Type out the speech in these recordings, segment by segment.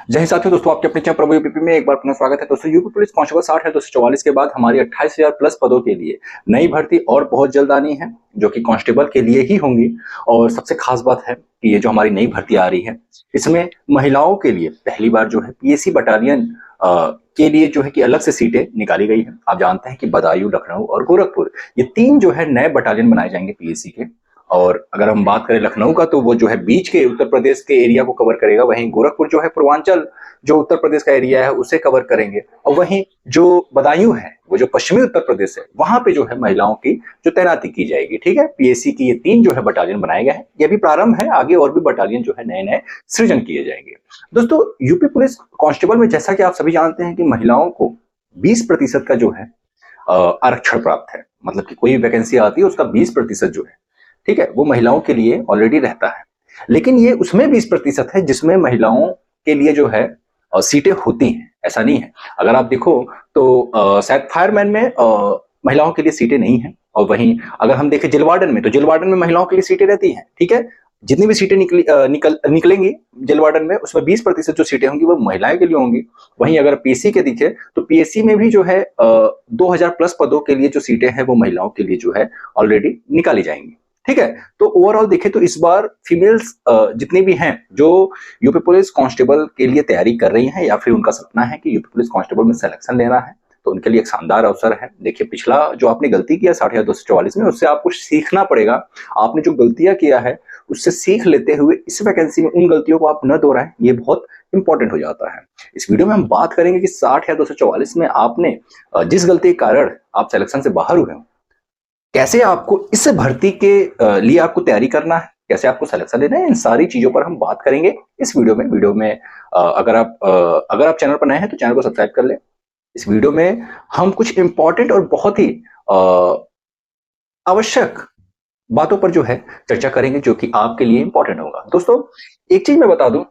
जय हिंद साथियों। दोस्तों आपके अपने चैनल प्रभु यूपीपी में एक बार पुनः स्वागत है। दोस्तों यूपी पुलिस कांस्टेबल 60 है 244 के बाद हमारी 28,000 प्लस पदों के लिए नई भर्ती और बहुत जल्द आनी है, जो कि कांस्टेबल के लिए ही होंगी। और सबसे खास बात है कि ये जो हमारी नई भर्ती आ रही है, इसमें महिलाओं के लिए पहली बार जो है पीएसी बटालियन के लिए जो है कि अलग से सीटें निकाली गई है। आप जानते हैं कि बदायूं, लखनऊ और गोरखपुर, ये तीन जो है नए बटालियन बनाए जाएंगे पीएसी के। और अगर हम बात करें लखनऊ का, तो वो जो है बीच के उत्तर प्रदेश के एरिया को कवर करेगा। वहीं गोरखपुर जो है पूर्वांचल जो उत्तर प्रदेश का एरिया है उसे कवर करेंगे। और वहीं जो बदायूं है वो जो पश्चिमी उत्तर प्रदेश है, वहां पे जो है महिलाओं की जो तैनाती की जाएगी। ठीक है, पीएससी की ये तीन जो है बटालियन बनाए गए हैं। ये भी प्रारंभ है, आगे और भी बटालियन जो है नए नए सृजन किए जाएंगे। दोस्तों यूपी पुलिस कांस्टेबल में जैसा कि आप सभी जानते हैं कि महिलाओं को 20% का जो है आरक्षण प्राप्त है। मतलब कि कोई वैकेंसी आती है उसका 20% जो है, ठीक है, वो महिलाओं के लिए ऑलरेडी रहता है। लेकिन ये उसमें 20% है जिसमें महिलाओं के लिए जो है सीटें होती हैं। ऐसा नहीं है, अगर आप देखो तो शायद फायरमैन में महिलाओं के लिए सीटें नहीं है। और वहीं अगर हम देखें जेल वार्डन में, तो जेल वार्डन में महिलाओं के लिए सीटें रहती हैं। ठीक है, जितनी भी सीटें निकलेंगी जेल वार्डन में, उसमें 20% जो सीटें होंगी वो महिलाएं के लिए होंगी। वहीं अगर पीएससी के दिखे तो पीएससी में भी जो है 2000 प्लस पदों के लिए जो सीटें हैं वो महिलाओं के लिए जो है ऑलरेडी निकाली जाएंगी। ठीक है, तो ओवरऑल देखें तो इस बार फीमेल्स जितने भी हैं जो यूपी पुलिस कांस्टेबल के लिए तैयारी कर रही हैं, या फिर उनका सपना है कि यूपी पुलिस कांस्टेबल में सिलेक्शन लेना है, तो उनके लिए एक शानदार अवसर है। देखिए, पिछला जो आपने गलती किया 60,244 में, उससे आपको सीखना पड़ेगा। आपने जो गलतियां किया है उससे सीख लेते हुए इस वैकेंसी में उन गलतियों को आप न दोहराएं, ये बहुत इंपॉर्टेंट हो जाता है। इस वीडियो में हम बात करेंगे कि 60,244 में आपने जिस गलती के कारण आप सिलेक्शन से बाहर हुए हो, कैसे आपको इस भर्ती के लिए आपको तैयारी करना है, कैसे आपको सिलेक्शन लेना है, इन सारी चीजों पर हम बात करेंगे इस वीडियो में। अगर आप चैनल पर नए हैं तो चैनल को सब्सक्राइब कर लें। इस वीडियो में हम कुछ इंपॉर्टेंट और बहुत ही आवश्यक बातों पर जो है चर्चा करेंगे, जो कि आपके लिए इंपॉर्टेंट होगा। दोस्तों एक चीज मैं बता दूं,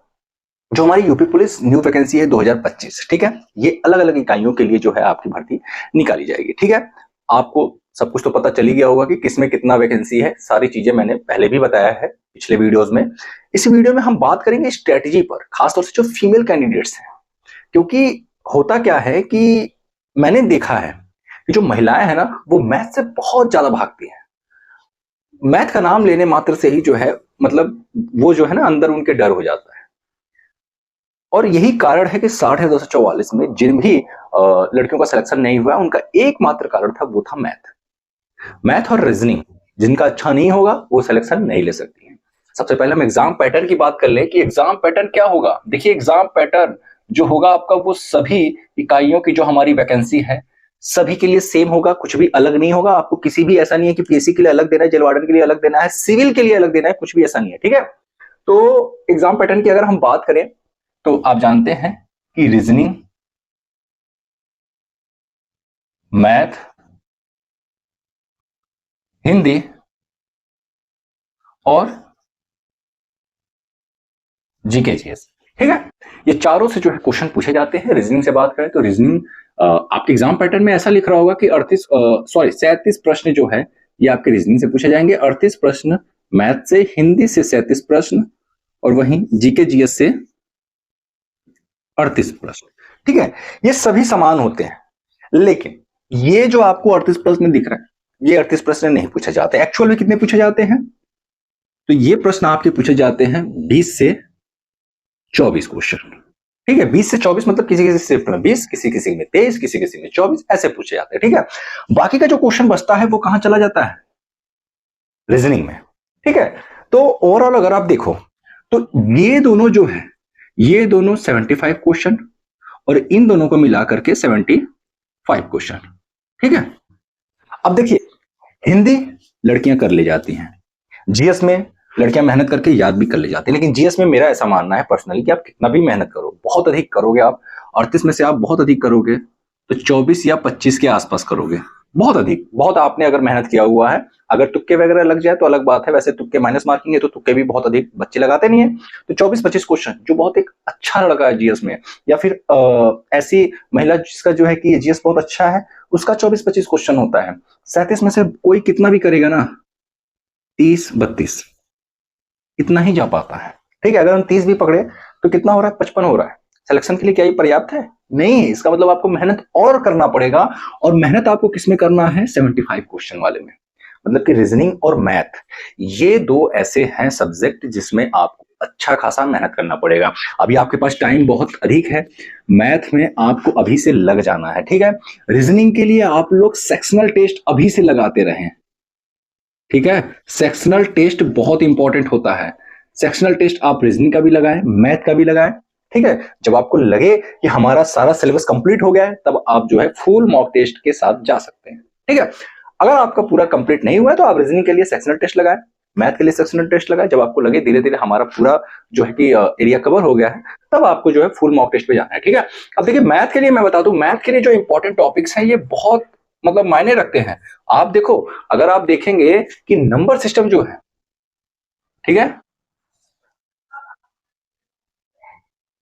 जो हमारी यूपी पुलिस न्यू वैकेंसी है 2025, ठीक है, ये अलग अलग इकाइयों के लिए जो है आपकी भर्ती निकाली जाएगी। ठीक है, आपको सब कुछ तो पता चल ही गया होगा कि किसमें कितना वैकेंसी है। सारी चीजें मैंने पहले भी बताया है पिछले वीडियोस में। इस वीडियो में हम बात करेंगे स्ट्रेटजी पर, खासतौर से जो फीमेल कैंडिडेट्स हैं। क्योंकि होता क्या है कि मैंने देखा है कि जो महिलाएं हैं ना, वो मैथ से बहुत ज्यादा भागती हैं। मैथ का नाम लेने मात्र से ही जो है, मतलब वो जो है ना, अंदर उनके डर हो जाता है। और यही कारण है कि 60,244 में जिन भी लड़कियों का सिलेक्शन नहीं हुआ, उनका एकमात्र कारण था, वो था मैथ और रीजनिंग। जिनका अच्छा नहीं होगा वो सिलेक्शन नहीं ले सकती है। सबसे पहले हम एग्जाम पैटर्न की बात कर लें कि एग्जाम पैटर्न क्या होगा। देखिए, एग्जाम पैटर्न जो होगा आपका, वो सभी इकाइयों की जो हमारी वैकेंसी है सभी के लिए सेम होगा, कुछ भी अलग नहीं होगा। आपको किसी भी ऐसा नहीं है कि पीएससी के लिए अलग देना है, जेल वार्डन के लिए अलग देना है, सिविल के लिए अलग देना है, कुछ भी ऐसा नहीं है। ठीक है, तो एग्जाम पैटर्न की अगर हम बात करें तो आप जानते हैं कि रीजनिंग, मैथ, हिंदी और जीके जीएस, ठीक है, ये चारों से जो है क्वेश्चन पूछे जाते हैं। रीजनिंग से बात करें तो रीजनिंग आपके एग्जाम पैटर्न में ऐसा लिख रहा होगा कि 37 प्रश्न जो है ये आपके रीजनिंग से पूछे जाएंगे, 38 प्रश्न मैथ से, हिंदी से 37 प्रश्न, और वहीं जीके जीएस से 38 प्रश्न। ठीक है, ये सभी समान होते हैं। लेकिन ये जो आपको 38 प्रश्न दिख रहा है, ये 38 प्रश्न नहीं पूछे जाते। एक्चुअल में कितने पूछे जाते हैं? तो ये प्रश्न आपके पूछे जाते हैं 20 से 24 क्वेश्चन। ठीक है, 20 से 24 मतलब किसी किसी शिफ्ट में 20, किसी किसी में 23, किसी किसी में 24, ऐसे पूछे जाते हैं। ठीक है, बाकी का जो क्वेश्चन बचता है वो कहां चला जाता है? रीजनिंग में। ठीक है, तो ओवरऑल अगर आप देखो तो ये दोनों जो है, ये दोनों 75 क्वेश्चन, और इन दोनों को मिला करके 75 क्वेश्चन। ठीक है, अब देखिए, हिंदी लड़कियां कर ले जाती हैं, जीएस में लड़कियां मेहनत करके याद भी कर ले जाती हैं। लेकिन जीएस में मेरा ऐसा मानना है पर्सनली कि आप कितना भी मेहनत करो, बहुत अधिक करोगे आप, 38 में से आप बहुत अधिक करोगे तो 24 या 25 के आसपास करोगे। बहुत अधिक, बहुत आपने अगर मेहनत किया हुआ है। अगर तुक्के वगैरह लग जाए तो अलग बात है, वैसे तुक्के माइनस मार्किंग है तो तुक्के भी बहुत अधिक बच्चे लगाते नहीं है। तो 24-25 क्वेश्चन जो बहुत एक अच्छा लड़का है जीएस में, या फिर ऐसी महिला जिसका जो है कि जीएस बहुत अच्छा है, उसका 24-25 क्वेश्चन होता है। 37 में से कोई कितना भी करेगा ना, 30-32 इतना ही जा पाता है। ठीक है, अगर हम 30 भी पकड़े तो कितना हो रहा है? 55 हो रहा है। सिलेक्शन के लिए क्या ये पर्याप्त है? नहीं है। इसका मतलब आपको मेहनत और करना पड़ेगा, और मेहनत आपको किसमें करना है? 75 क्वेश्चन वाले में। मतलब कि रीजनिंग और मैथ, ये दो ऐसे हैं सब्जेक्ट जिसमें आपको अच्छा खासा मेहनत करना पड़ेगा। अभी आपके पास टाइम बहुत अधिक है, मैथ में आपको अभी से लग जाना है, ठीक है। रीजनिंग के लिए आप लोग सेक्शनल टेस्ट अभी से लगाते रहें, ठीक है। सेक्शनल टेस्ट बहुत इंपॉर्टेंट होता है। सेक्शनल टेस्ट आप रीजनिंग का भी लगाएं, मैथ का भी लगाएं, ठीक है। जब आपको लगे कि हमारा सारा सिलेबस कंप्लीट हो गया है, तब आप जो है फुल मॉक टेस्ट के साथ जा सकते हैं, ठीक है। अगर आपका पूरा कंप्लीट नहीं हुआ है तो आप रीजनिंग के लिए सेक्शनल टेस्ट लगाएं, मैथ के लिए सेक्शनल टेस्ट लगाएं। जब आपको लगे धीरे धीरे हमारा पूरा जो है कि एरिया कवर हो गया है, तब आपको जो है फुल मॉक टेस्ट पे जाना है, ठीक है। अब देखिए मैथ के लिए मैं बता दूं, मैथ के लिए जो इंपॉर्टेंट टॉपिक्स हैं ये बहुत मतलब मायने रखते हैं। आप देखो, अगर आप देखेंगे कि नंबर सिस्टम जो है, ठीक है,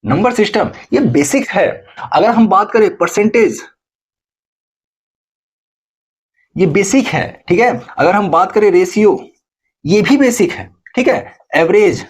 नंबर सिस्टम ये बेसिक है। अगर हम बात करें परसेंटेज, ये बेसिक है, ठीक है। अगर हम बात करें रेशियो, ये भी बेसिक है, ठीक है। एवरेज,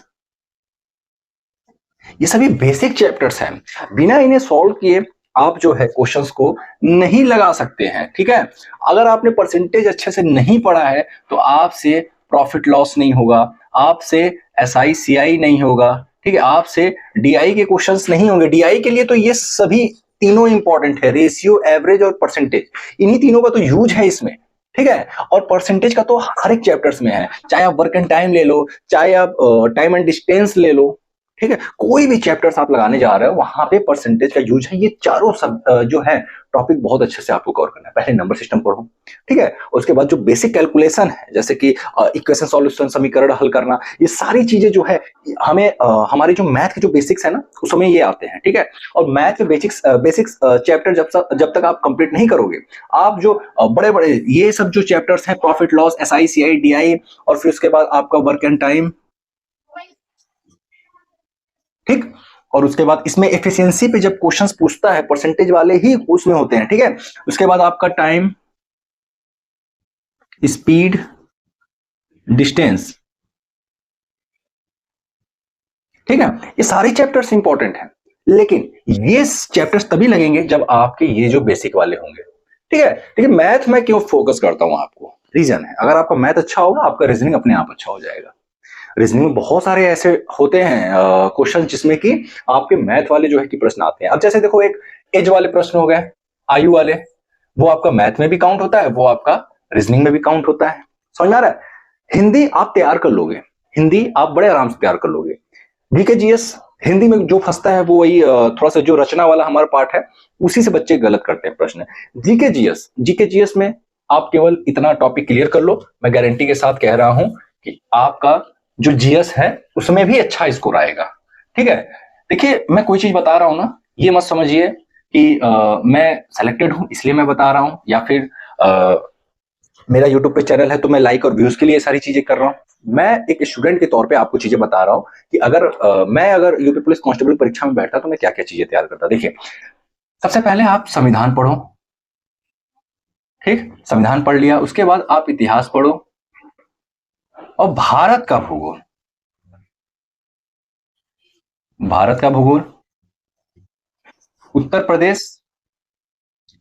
ये सभी बेसिक चैप्टर्स हैं। बिना इन्हें सॉल्व किए आप जो है क्वेश्चंस को नहीं लगा सकते हैं, ठीक है। अगर आपने परसेंटेज अच्छे से नहीं पढ़ा है तो आपसे प्रॉफिट लॉस नहीं होगा, आपसे एसआई सीआई नहीं होगा, ठीक है। आपसे डीआई के क्वेश्चंस नहीं होंगे। डीआई के लिए तो ये सभी तीनों इंपॉर्टेंट है, रेशियो, एवरेज और परसेंटेज। इन्हीं तीनों का तो यूज है इसमें, ठीक है। और परसेंटेज का तो हर एक चैप्टर्स में है, चाहे आप वर्क एंड टाइम ले लो, चाहे आप टाइम एंड डिस्टेंस ले लो, ठीक है। कोई भी चैप्टर्स आप लगाने जा रहे हो वहां पे परसेंटेज का यूज है। ये चारों सब जो है टॉपिक बहुत अच्छे से आपको कवर करना है। पहले नंबर सिस्टम पढ़ो, ठीक है। उसके बाद जो बेसिक कैलकुलेशन है, जैसे कि इक्वेशन सॉल्यूशन, समीकरण हल करना, ये सारी चीजें जो है हमें हमारे जो मैथ के जो बेसिक्स है ना, उसमें ये आते हैं, ठीक है। और मैथ के बेसिक्स चैप्टर जब तक आप कंप्लीट नहीं करोगे, आप जो बड़े बड़े ये सब जो चैप्टर्स हैं, profit loss, SI CI DI, और फिर उसके बाद आपका वर्क एंड टाइम, ठीक। और उसके बाद इसमें एफिशिएंसी पे जब क्वेश्चंस पूछता है, परसेंटेज वाले ही उसमें होते हैं, ठीक है। उसके बाद आपका टाइम, स्पीड, डिस्टेंस, ठीक है। ये सारे चैप्टर्स इंपॉर्टेंट हैं, लेकिन ये चैप्टर्स तभी लगेंगे जब आपके ये जो बेसिक वाले होंगे, ठीक है। ठीक है, मैथ में क्यों फोकस करता हूं आपको, रीजन है, अगर आपका मैथ अच्छा होगा आपका रीजनिंग अपने आप अच्छा हो जाएगा। रीजनिंग में बहुत सारे ऐसे होते हैं क्वेश्चन जिसमें कि आपके मैथ वाले जो है कि प्रश्न आते हैं। अब जैसे देखो, एक एज वाले प्रश्न हो गए, आयु वाले, वो आपका मैथ में भी काउंट होता है, वो आपका रीजनिंग में भी काउंट होता है। समझ में आ रहा है? हिंदी आप तैयार कर लोगे, हिंदी आप बड़े आराम से तैयार कर लोगे। जीके जीएस, हिंदी में जो फंसता है वो वही थोड़ा सा जो रचना वाला हमारा पार्ट है, उसी से बच्चे गलत करते हैं प्रश्न। जीके जीएस में आप केवल इतना टॉपिक क्लियर कर लो, मैं गारंटी के साथ कह रहा हूं कि आपका जो जीएस है उसमें भी अच्छा स्कोर आएगा, ठीक है। देखिए, मैं कोई चीज बता रहा हूं ना, ये मत समझिए कि मैं सेलेक्टेड हूं इसलिए मैं बता रहा हूं, या फिर मेरा यूट्यूब पे चैनल है तो मैं लाइक और व्यूज के लिए सारी चीजें कर रहा हूं। मैं एक स्टूडेंट के तौर पे आपको चीजें बता रहा हूं कि मैं अगर यूपी पुलिस कांस्टेबल परीक्षा में बैठता तो मैं क्या क्या चीजें तैयार करता। देखिए, सबसे पहले आप संविधान पढ़ो, ठीक, संविधान पढ़ लिया, उसके बाद आप इतिहास पढ़ो, और भारत का भूगोल, भारत का भूगोल, उत्तर प्रदेश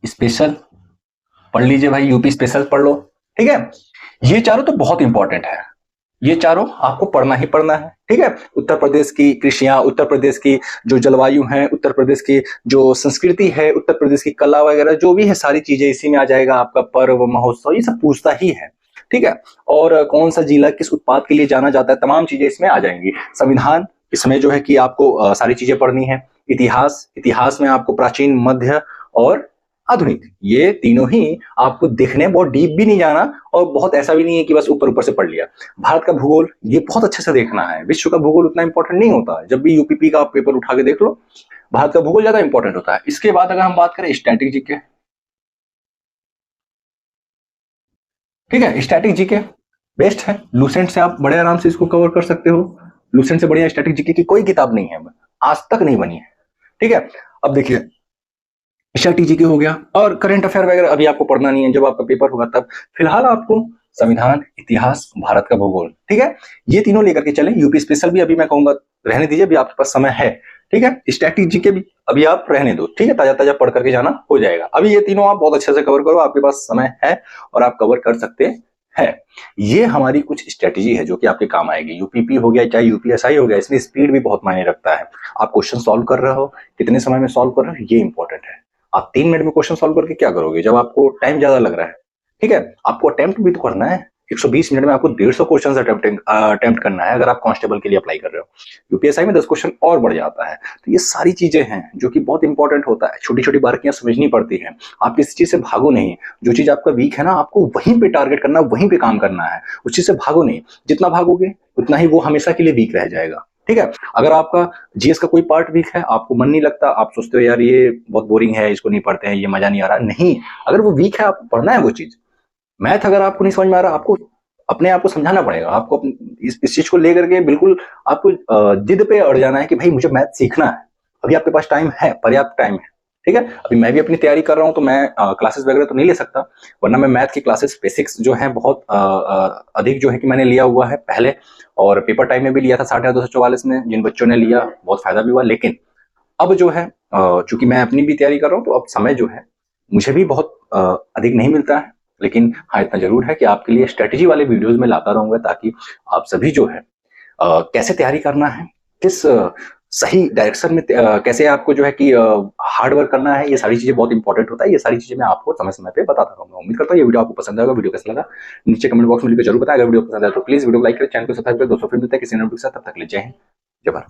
स्पेशल पढ़ लीजिए भाई, यूपी स्पेशल पढ़ लो, ठीक है। ये चारों तो बहुत इंपॉर्टेंट है, ये चारों आपको पढ़ना ही पढ़ना है, ठीक है। उत्तर प्रदेश की कृषियां, उत्तर प्रदेश की जो जलवायु है, उत्तर प्रदेश की जो संस्कृति है, उत्तर प्रदेश की कला वगैरह जो भी है, सारी चीजें इसी में आ जाएगा। आपका पर्व महोत्सव ये सब पूछता ही है, ठीक है। और कौन सा जिला किस उत्पाद के लिए जाना जाता है, तमाम चीजें इसमें आ जाएंगी। संविधान, इसमें जो है कि आपको सारी चीजें पढ़नी है। इतिहास, इतिहास में आपको प्राचीन, मध्य और आधुनिक, ये तीनों ही आपको देखने, बहुत डीप भी नहीं जाना और बहुत ऐसा भी नहीं है कि बस ऊपर ऊपर से पढ़ लिया। भारत का भूगोल ये बहुत अच्छे से देखना है। विश्व का भूगोल उतना इंपॉर्टेंट नहीं होता है, जब भी यूपीपी का आप पेपर उठा के देख लो, भारत का भूगोल ज्यादा इंपॉर्टेंट होता है। इसके बाद अगर हम बात करें स्टैटिक जीके, ठीक है, स्टैटिक जीके बेस्ट है, लूसेंट से आप बड़े आराम से इसको कवर कर सकते हो। लूसेंट से बढ़िया स्टैटिक जीके की कोई किताब नहीं है, आज तक नहीं बनी है, ठीक है। अब देखिए, स्टैटिक जीके हो गया, और करंट अफेयर वगैरह अभी आपको पढ़ना नहीं है, जब आपका पेपर होगा तब। फिलहाल आपको संविधान, इतिहास, भारत का भूगोल, ठीक है, ये तीनों लेकर के चले। यूपी स्पेशल भी अभी मैं कहूंगा रहने दीजिए, अभी आपके पास समय है, ठीक है। स्ट्रैटेजी के भी अभी आप रहने दो, ठीक है, ताजा ताजा पढ़ करके जाना हो जाएगा। अभी ये तीनों आप बहुत अच्छे से कवर करो, आपके पास समय है और आप कवर कर सकते हैं। ये हमारी कुछ स्ट्रेटेजी है जो कि आपके काम आएगी। यूपीपी हो गया चाहे यूपीएसआई हो गया, इसमें स्पीड भी बहुत मायने रखता है। आप क्वेश्चन सॉल्व कर रहे हो, कितने समय में सॉल्व कर रहे हो, ये इंपॉर्टेंट है। आप 3 मिनट में क्वेश्चन सॉल्व करके क्या करोगे जब आपको टाइम ज्यादा लग रहा है, ठीक है। आपको अटेम्प्ट भी तो करना है। 120 मिनट में आपको 150 क्वेश्चन अटेम्प्ट करना है अगर आप कांस्टेबल के लिए अप्लाई कर रहे हो। यूपीएसआई में 10 क्वेश्चन और बढ़ जाता है। तो ये सारी चीजें हैं जो कि बहुत इंपॉर्टेंट होता है। छोटी छोटी बारीकियां समझनी पड़ती हैं। आप किसी चीज से भागो नहीं। जो चीज आपका वीक है ना, आपको वहीं पे टारगेट करना, वहीं पे काम करना है। उस चीज से भागो नहीं। जितना भागोगे उतना ही वो हमेशा के लिए वीक रह जाएगा, ठीक है। अगर आपका जीएस का कोई पार्ट वीक है, आपको मन नहीं लगता, आप सोचते हो यार ये बहुत बोरिंग है, इसको नहीं पढ़ते हैं, ये मजा नहीं आ रहा, नहीं। अगर वो वीक है, आपको पढ़ना है वो चीज। मैथ अगर आपको नहीं समझ में आ रहा, आपको अपने आप को समझाना पड़ेगा। आपको इस चीज को लेकर के बिल्कुल आपको जिद पे अड़ जाना है कि भाई मुझे मैथ सीखना है। अभी आपके पास टाइम है, पर्याप्त टाइम है, ठीक है। अभी मैं भी अपनी तैयारी कर रहा हूं, तो मैं क्लासेस वगैरह तो नहीं ले सकता, वरना मैं मैथ की क्लासेस बेसिक्स जो है बहुत अधिक जो है कि मैंने लिया हुआ है पहले, और पेपर टाइम में भी लिया था 244 में। जिन बच्चों ने लिया बहुत फायदा भी हुआ। लेकिन अब जो है चूंकि मैं अपनी भी तैयारी कर रहा हूँ, तो अब समय जो है मुझे भी बहुत अधिक नहीं मिलता है। लेकिन हाँ, इतना जरूर है कि आपके लिए स्ट्रेटेजी वाले वीडियोस में लाता रहूंगा, ताकि आप सभी जो है कैसे तैयारी करना है, किस सही डायरेक्शन में कैसे आपको जो है कि हार्ड वर्क करना है, ये सारी चीजें बहुत इंपॉर्टेंट होता है। ये सारी चीजें मैं आपको समय समय पे बताता रहूंगा। उम्मीद करता हूँ ये वीडियो आपको पसंद आएगा। वीडियो कैसा लगा नीचे कमेंट बॉक्स में लिखकर जरूर बताएं। अगर वीडियो पसंद आए तो प्लीज वीडियो लाइक करें, चैनल को सब्सक्राइब करें, दोस्तों फिर मिलते हैं किसी नए वीडियो के साथ। तब तक ले जय हिंद, जय भारत।